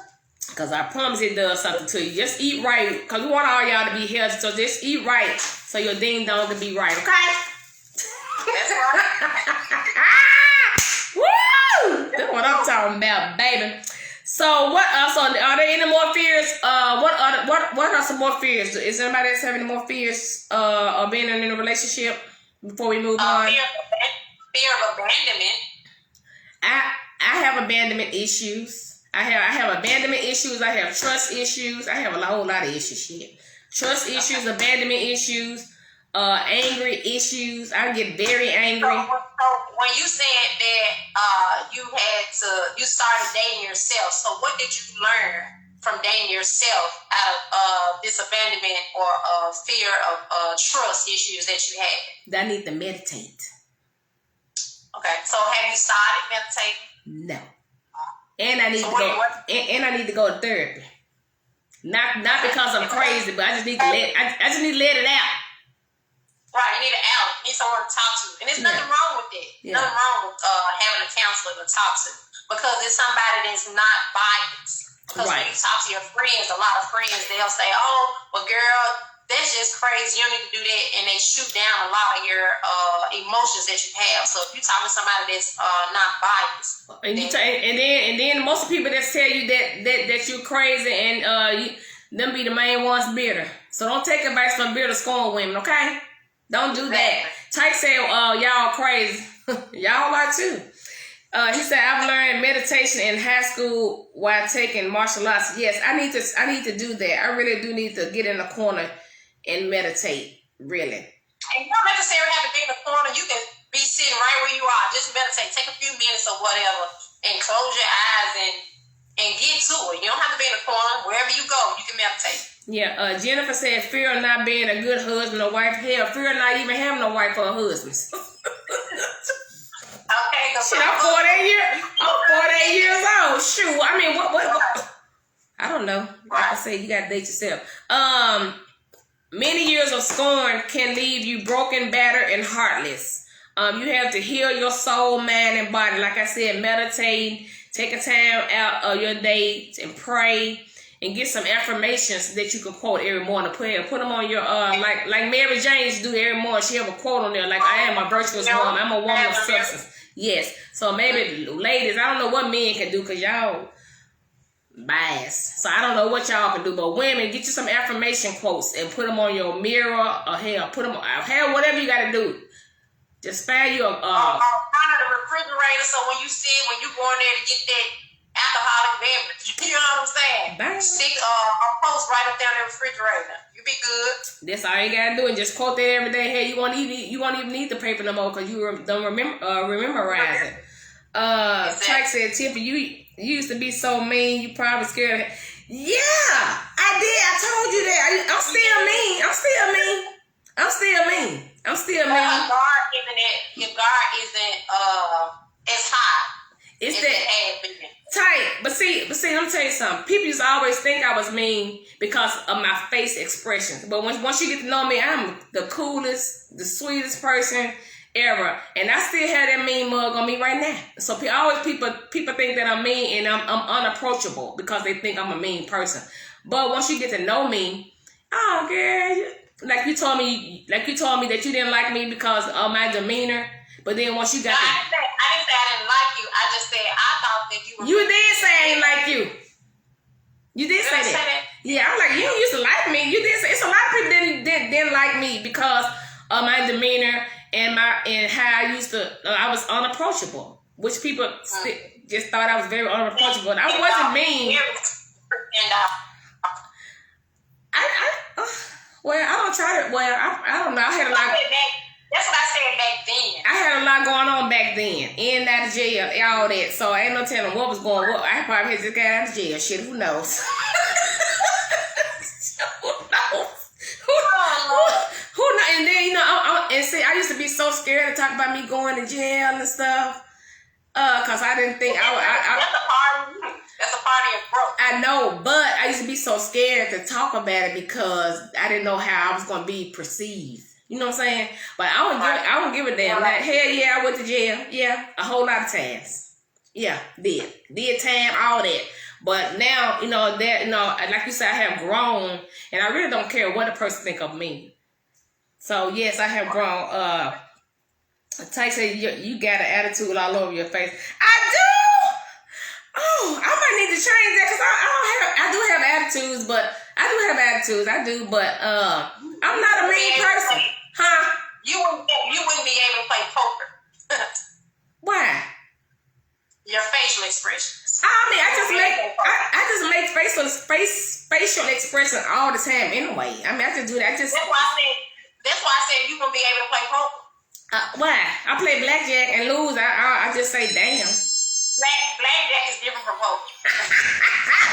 Because I promise it does something to you. Just eat right. Because we want all y'all to be healthy. So just eat right so your ding dong can be right. Okay? That's right. Woo! That's what I'm talking about, baby. So what? So are there any more fears? What are some more fears? Is anybody else having any more fears of being in a relationship before we move on? Fear of abandonment. I have abandonment issues. I have abandonment issues. I have trust issues. I have a whole lot of issues. Shit. Trust issues, abandonment issues, angry issues. I get very angry. So when you said that you started dating yourself, so what did you learn from dating yourself out of this abandonment or fear of trust issues that you had? I need to meditate. Okay, so have you started meditating? No. And I need to go. And I need to go to therapy. Not because I'm crazy, but I just need to let it out. Right, you need an outlet. You need someone to talk to. And there's nothing wrong with it. Yeah. Nothing wrong with having a counselor to talk to. Because it's somebody that's not biased. Because when you talk to your friends, a lot of friends, they'll say, oh, well, girl, that's just crazy. You don't need to do that. And they shoot down a lot of your emotions that you have. So if you talk to somebody that's not biased. And then most people that tell you that you're crazy and them be the main ones bitter. So don't take advice from bitter scorn women, okay? Don't do that. Tyke said, y'all crazy. Y'all are too. He said, I've learned meditation in high school while taking martial arts. Yes, I need to do that. I really do need to get in the corner and meditate, really. And you don't necessarily have to be in the corner. You can be sitting right where you are. Just meditate. Take a few minutes or whatever and close your eyes and get to it. You don't have to be in the corner. Wherever you go, you can meditate. Yeah, Jennifer said, fear of not being a good husband or wife. Hell, fear of not even having a wife or a husband. Okay, shit, I'm 48 years old. Shoot, I mean, what? I don't know. Like I say, you gotta date yourself. Many years of scorn can leave you broken, battered, and heartless. You have to heal your soul, mind, and body. Like I said, meditate, take a time out of your day and pray, and get some affirmations that you can quote every morning. Put them on your like Mary Jane's do every morning. She have a quote on there like, I am a virtuous woman. I'm a woman of substance. Yes. So maybe ladies, I don't know what men can do because y'all biased. So I don't know what y'all can do. But women, get you some affirmation quotes and put them on your mirror or hell, put them on whatever you got to do. Just find you a front of the refrigerator. So when you go in there to get that alcoholic beverage, you know what I'm saying? Bang. Stick a post right up down the refrigerator. You be good. That's all you gotta do, and just quote that every day. Hey, you won't even need the paper no more because you don't rememberize it. Chuck said, Tiffany, you used to be so mean. You probably scared of it. Yeah, I did. I told you that. I'm still mean. Your guard isn't as high. It's that tight. But see, let me tell you something. People used to always think I was mean because of my face expressions. But once you get to know me, I'm the coolest, the sweetest person ever. And I still have that mean mug on me right now. So people think that I'm mean and I'm unapproachable because they think I'm a mean person. But once you get to know me, oh girl, like you told me that you didn't like me because of my demeanor. But then once you got I didn't say I didn't like you. I just said I thought that you were. You did say I didn't like you. You did say that. Yeah, I'm like, you used to like me. You did say it's a lot of people didn't like me because of my demeanor and how I used to. I was unapproachable, which people just thought I was very unapproachable. I wasn't mean. I don't know. I had a lot. That's what I said back then. I had a lot going on back then, and I out of jail, all that. So ain't no telling what was going on. I probably had just got out of jail. Shit, who knows? Who knows? Who knows? And then, you know, I used to be so scared to talk about me going to jail and stuff. Cause I didn't think that's a part of you. That's a part of your growth. I know, but I used to be so scared to talk about it because I didn't know how I was gonna be perceived. You know what I'm saying? But I don't give a damn. Like, hell yeah, I went to jail. Yeah, a whole lot of times. Yeah, did time, all that. But now, you know, that, you know, like you said, I have grown, and I really don't care what a person think of me. So yes, I have grown. Ty said you got an attitude all over your face. I do. Oh, I might need to change that because I do have attitudes, but I do, but I'm not a mean person, huh? You wouldn't be able to play poker. Why? Your facial expressions. I mean, I just make facial expression all the time anyway. I mean, I just do that. That's why I said you wouldn't be able to play poker. Why? I play blackjack and lose. I just say damn. Blackjack is different from poker.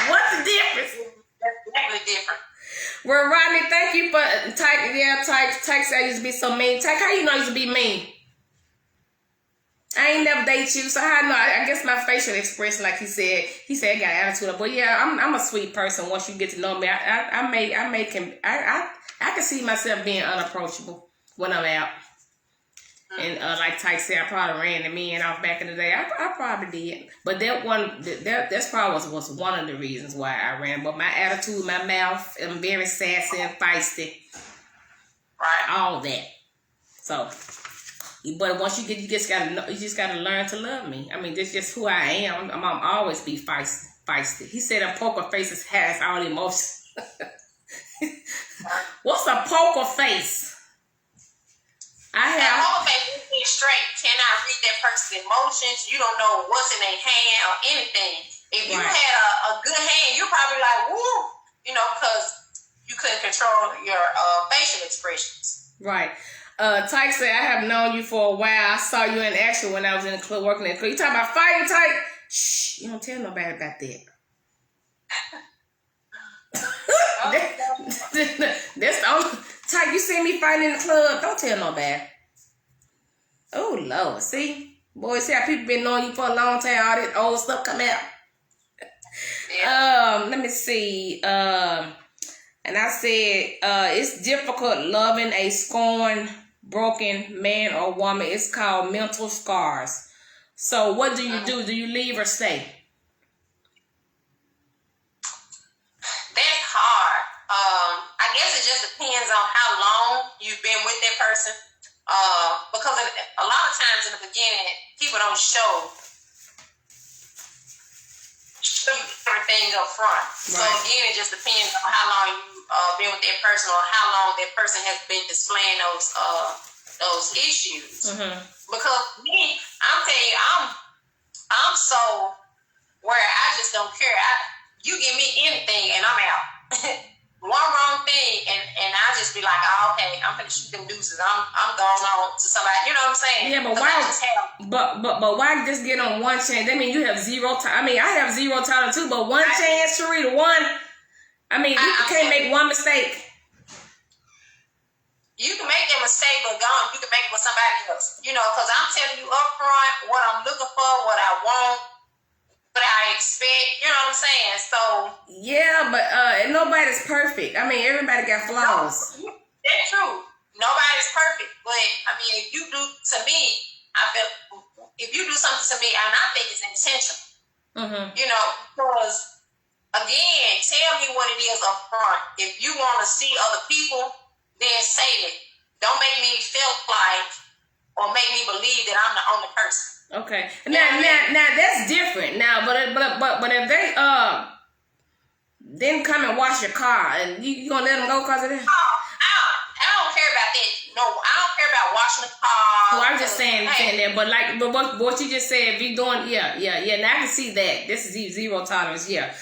What's the difference? That's definitely different. Well, Rodney, thank you for Tyke. Yeah, Tyke said I used to be so mean. Tyke, how you know I used to be mean? I ain't never date you, so how I know? I guess my facial expression, like he said I got attitude. But yeah, I'm a sweet person. Once you get to know me, I can see myself being unapproachable when I'm out. And like Tyke said, I probably ran the men off back in the day. I probably did. But that's probably was one of the reasons why I ran. But my attitude, my mouth, I'm very sassy and feisty. Right. All that. So, but once you just gotta learn to love me. I mean, that's just who I am. I'm always be feisty. He said a poker face has all emotions. What's a poker face? Poker face is straight. Cannot read that person's emotions. You don't know what's in their hand or anything. If you had a good hand, you're probably like, woo, you know, because you couldn't control your facial expressions. Right. Tyke said, I have known you for a while. I saw you in action when I was in the club, working in the club. You talking about fighting, Tyke? Shh, you don't tell nobody about that. That's the only Tyke, you see me fighting in the club. Don't tell nobody. Oh, Lord. See? Boy, see how people been knowing you for a long time. All this old stuff come out. Yeah. Let me see. And I said, it's difficult loving a scorned, broken man or woman. It's called mental scars. So what do you do? Do you leave or stay? That's hard. I guess it just depends on how long you've been with that person. Because a lot of times in the beginning, people don't show you everything up front. Right. So again, it just depends on how long you've been with that person or how long that person has been displaying those issues. Mm-hmm. Because me, I'm telling you, I'm so where I just don't care. You give me anything and I'm out. One wrong thing and I just be like, oh, okay, I'm gonna shoot them deuces. I'm going on to somebody. You know what I'm saying? Yeah, but why? But why just get on one chance? I mean, you have zero time. I mean, I have zero tolerance too. But one chance, Sharita, one. I mean, you can't make one mistake. You can make that mistake, but you can make it with somebody else. You know, because I'm telling you up front what I'm looking for, what I want, what I expect. You know what I'm saying? So yeah, but nobody's perfect. I mean, everybody got flaws. No, that's true. Nobody's perfect, but I mean, if you do to me, if you do something to me, and I think it's intentional. Mm-hmm. You know, because again, tell me what it is up front. If you want to see other people, then say it. Don't make me feel like or make me believe that I'm the only person. Okay. Now that's different. Now, but if they didn't come and wash your car, and you gonna let them go because of that? I don't care about that. No, I don't care about washing the car. Well, I'm just saying that. But what you just said, if you doing, yeah. Now I can see that. This is zero tolerance. Yeah.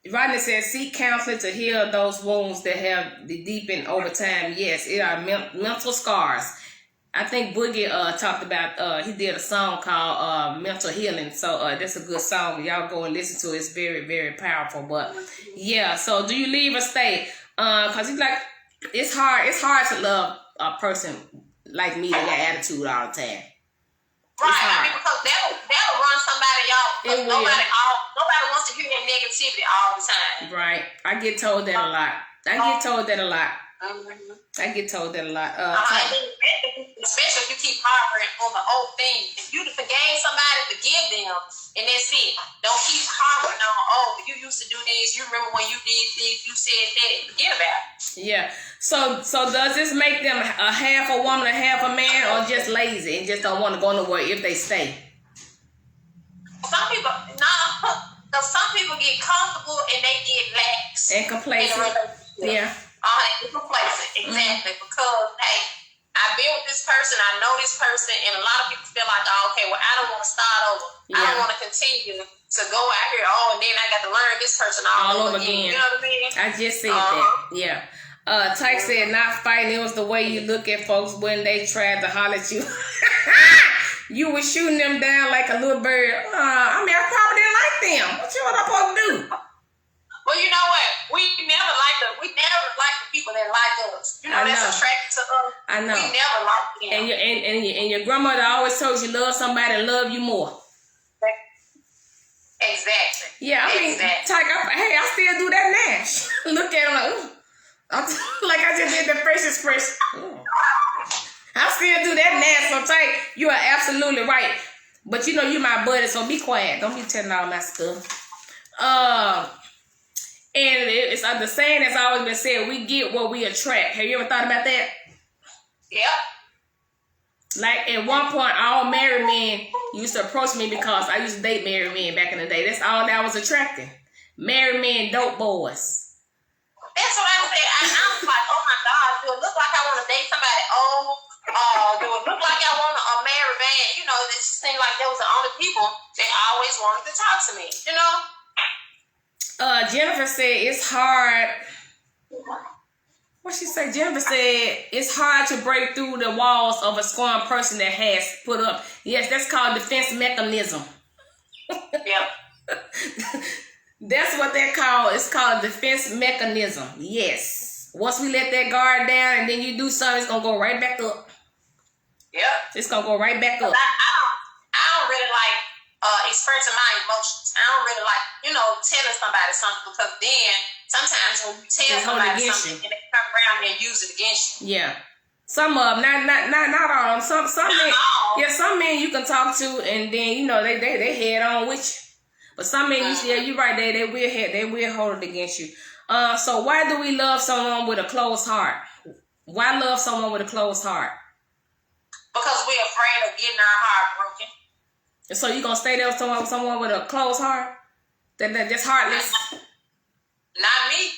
Rodney says, seek counseling to heal those wounds that have deepened over time. Yes, it are mental scars. I think Boogie talked about he did a song called Mental Healing. So that's a good song. Y'all go and listen to it. It's very, very powerful. But yeah, so do you leave or stay? Cause he's like, it's hard to love a person like me that got attitude all the time. Right, I mean, because that'll run somebody off. Because nobody wants to hear that negativity all the time. Right, I get told that a lot. Especially if you keep harboring on the old thing. If you forgave somebody, forgive them, and that's it. Don't keep harboring on, oh, you used to do this. You remember when you did this? You said that. Forget about it. Yeah. So does this make them a half a woman, a half a man, or just lazy and just don't want to go nowhere if they stay? Some people, some people get comfortable and they get lax and complacent. Yeah. Complacent, exactly. Because hey, I've been with this person, I know this person, and a lot of people feel like, oh, okay, well, I don't want to start over. Yeah. I don't want to continue to go out here. Oh, and then I got to learn this person all over again. You know what I mean? I just said that. Yeah. Tyke said, not fighting. It was the way you look at folks when they tried to holler at you. You were shooting them down like a little bird. I mean, I probably didn't like them. What I supposed to do? Well, you know what? We never like the people that like us. You know, that's attracted to us. I know. We never like them. And your grandmother always told you love somebody, love you more. Exactly. Yeah, I mean, Tyke, I still do that now. Look at him like, ooh. Like I just did the first expression. I still do that now. So Tyke, you are absolutely right. But you know you my buddy, so be quiet. Don't be telling all my stuff. And it's the saying that's always been said, we get what we attract. Have you ever thought about that? Yeah. Like at one point, all married men used to approach me because I used to date married men back in the day. That's all that was attracting. Married men, dope boys. That's what I said. I was like, oh my God, do it look like I want to date somebody old? Do it look like I want a married man? You know, it just seemed like those the only people that always wanted to talk to me, you know? Jennifer said it's hard. What she say? Jennifer said it's hard to break through the walls of a scorned person that has put up. Yes, that's called defense mechanism. Yep. That's what they're called. It's called defense mechanism. Yes. Once we let that guard down and then you do something, it's gonna go right back up. Yep. It's gonna go right back up. I don't really like expressing my emotions. I don't really like, telling somebody something, because then sometimes when you tell somebody something and they come around and use it against you. Yeah. Some of them, not all of them. Some men, some men you can talk to and then they head on with you. But some men, you're right, they will hold it against you. So why do we love someone with a closed heart? Why love someone with a closed heart? Because we're afraid of getting our heart broken. So you gonna stay there with someone with a closed heart? That's heartless? Not me.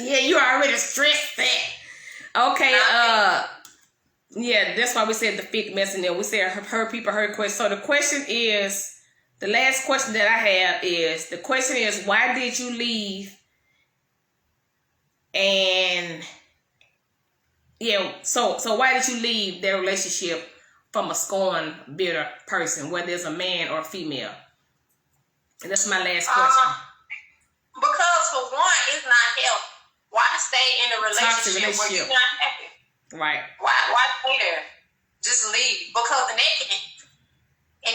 Yeah, you already stressed that. Okay, yeah, that's why we said the fifth messenger. We said hurt people, hurt questions. So the question is, the last question that I have is, the question is, why did you leave? And yeah, so why did you leave their relationship from a scorned, bitter person, whether it's a man or a female? And that's my last question. Because for one, it's not healthy. Why stay in a relationship where you're not happy? Right. Why stay there? Just leave. Because in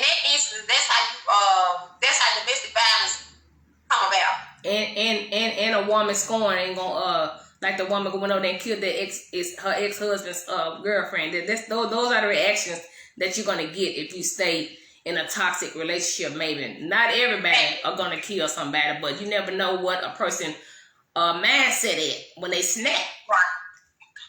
that instance, that's how domestic violence come about. And a woman scorned ain't gonna like the woman who went over there and killed her ex-husband's girlfriend. Those are the reactions that you're gonna get if you stay in a toxic relationship. Maybe not everybody are gonna kill somebody, but you never know what a person mindset is when they snap.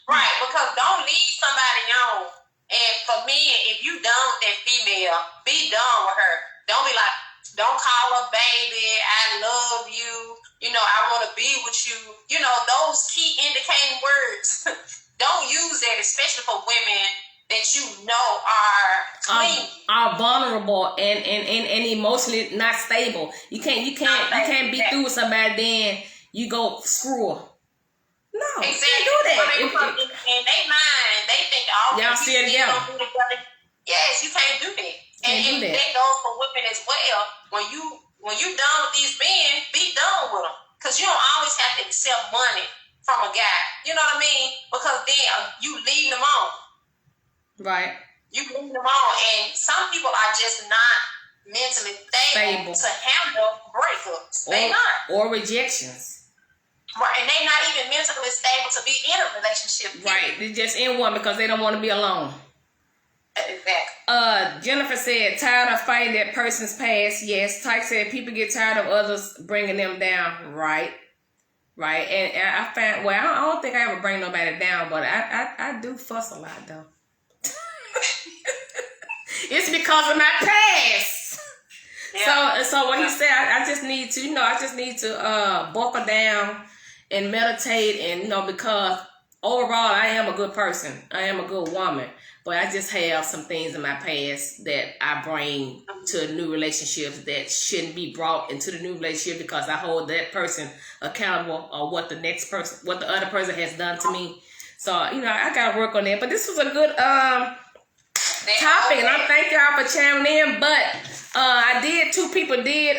Right. Because don't leave somebody on. And for me, if you done with that female, be done with her. Don't be like, don't call her baby, I love you, I want to be with you. Those key indicating words. Don't use that, especially for women that are clean, are vulnerable and emotionally not stable. You can't be through with somebody, then you go screw her. No, exactly. you can't do that. In their mind, they think, oh, off. Y'all still together. Yes, you can't do that. And that goes for women as well. When you done with these men, be done with them. Because you don't always have to accept money from a guy. You know what I mean? Because then you leave them on. Right. You leave them on. And some people are just not mentally stable to handle breakups. They not. Or rejections. Right. And they not even mentally stable to be in a relationship. Right. They're just in one because they don't want to be alone. Exactly. Jennifer said, tired of fighting that person's past. Yes. Tyke said, people get tired of others bringing them down. Right. Right. And I found, well, I don't think I ever bring nobody down, but I do fuss a lot, though. It's because of my past. Yeah. So when he said, I just need to, buckle down and meditate and, because overall, I am a good person. I am a good woman. But I just have some things in my past that I bring to new relationships that shouldn't be brought into the new relationship because I hold that person accountable or what the other person has done to me. So, I got to work on that. But this was a good topic, and I thank y'all for chiming in. But two people did,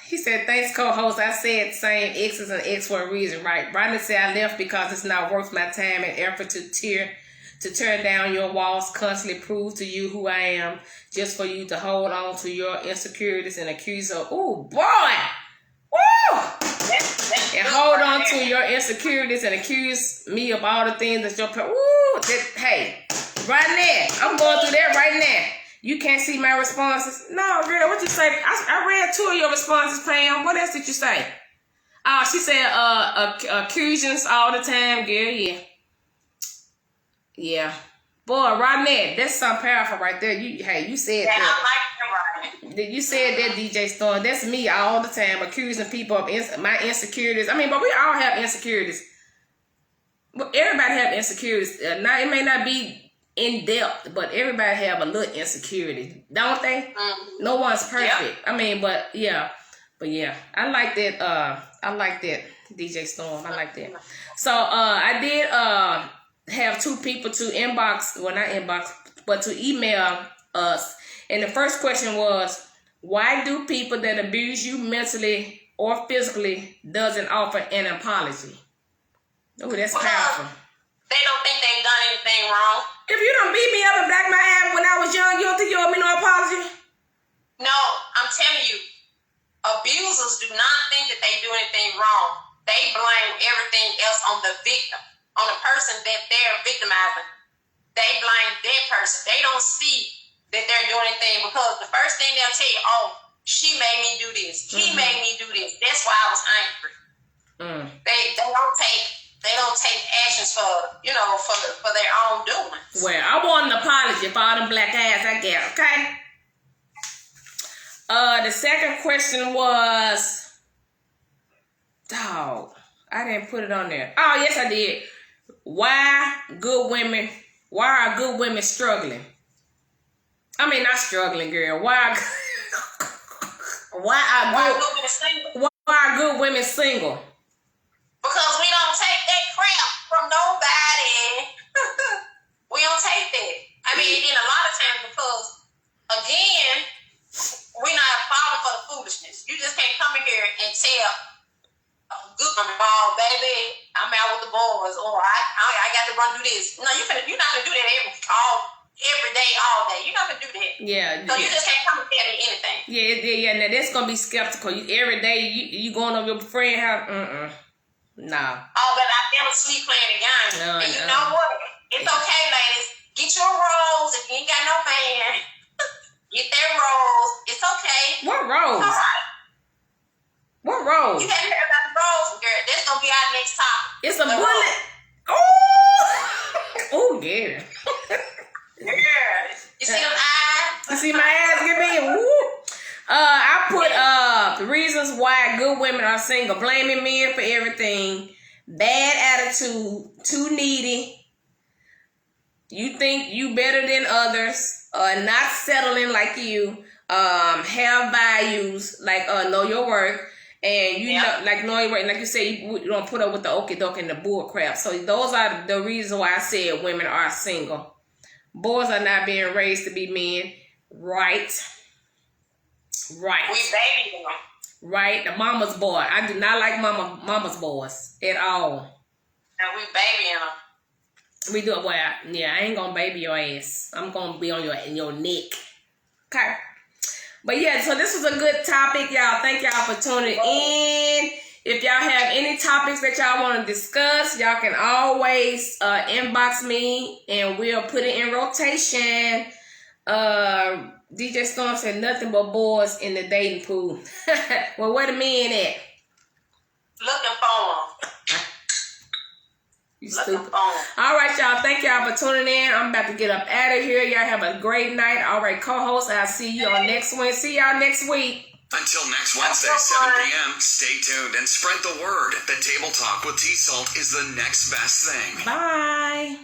he said, thanks, co-host. I said the same X is an X for a reason, right? Rodney said, I left because it's not worth my time and effort to turn down your walls, constantly prove to you who I am, just for you to hold on to your insecurities and accuse of, oh boy, woo! And hold on to your insecurities and accuse me of all the things that hey, right now, I'm going through that right now. You can't see my responses? No, girl, what you say? I read 2 of your responses, Pam. What else did you say? She said, accusations all the time, girl, yeah. Yeah. Boy, Rodney, that's something powerful right there. You said that. I like that, Rodney. You said that, DJ Storm. That's me all the time, accusing people of my insecurities. I mean, but we all have insecurities. Well, everybody have insecurities. Now, it may not be in depth, but everybody have a little insecurity, don't they? Mm-hmm. No one's perfect. Yeah. I mean, but yeah. I like that, DJ Storm. I like that. So, I did, have 2 people to to email us. And the first question was, why do people that abuse you mentally or physically doesn't offer an apology? Oh, that's powerful. They don't think they've done anything wrong. If you done beat me up and blacked my ass when I was young, you don't think you owe me no apology? No, I'm telling you, abusers do not think that they do anything wrong. They blame everything else on the victim. On the person that they're victimizing. They blame that person. They don't see that they're doing anything because the first thing they'll tell you, oh, she made me do this. He made me do this. That's why I was angry. They don't take actions for their own doing. Well, I want an apology for all them black ass I get, okay? The second question was, dog, I didn't put it on there. Oh, yes, I did. Why are good women struggling? I mean, not struggling, girl. Why are good women single? Because we don't take that crap from nobody. We don't take that. I mean, and a lot of times because, again, we're not falling for the foolishness. You just can't come in here and tell, good baby, I'm out with the boys, or I got to run do this. No, you're not gonna do that every day, all day. You're not gonna do that. Yeah. So you just can't come and tell me anything. Yeah. Now that's gonna be skeptical. Every day you going over your friend house. No. Oh, but I never sleep playing the game. No, and you know what? It's okay, ladies. Get your rose if you ain't got no man. Get that rose. It's okay. What rose? It's all right. What rose? You can't hear about the rose, girl. That's gonna be our next topic. It's a bullet. Oh, yeah. Yeah. You see them eyes? You see my eyes? Give me a woo. I put reasons why good women are single: blaming men for everything, bad attitude, too needy. You think you better than others, not settling like you, have values like know your worth. And you know, like you say, you don't put up with the okie doke and the bull crap. So those are the reasons why I said women are single. Boys are not being raised to be men. Right. We baby them. Right. The mama's boy. I do not like mama's boys at all. And we baby them. We do it well. Yeah, I ain't gonna baby your ass. I'm gonna be on your neck. Okay. But yeah, so this was a good topic, y'all. Thank y'all for tuning in. If y'all have any topics that y'all want to discuss, y'all can always inbox me and we'll put it in rotation. DJ Storm said nothing but boys in the dating pool. Well, where the men at? Looking for them. You stupid. All right, y'all. Thank y'all for tuning in. I'm about to get up out of here. Y'all have a great night. All right, co-host, I'll see you on next Wednesday. See y'all next week. Until next Wednesday, 7 p.m., stay tuned and spread the word that Table Talk with T-Salt is the next best thing. Bye.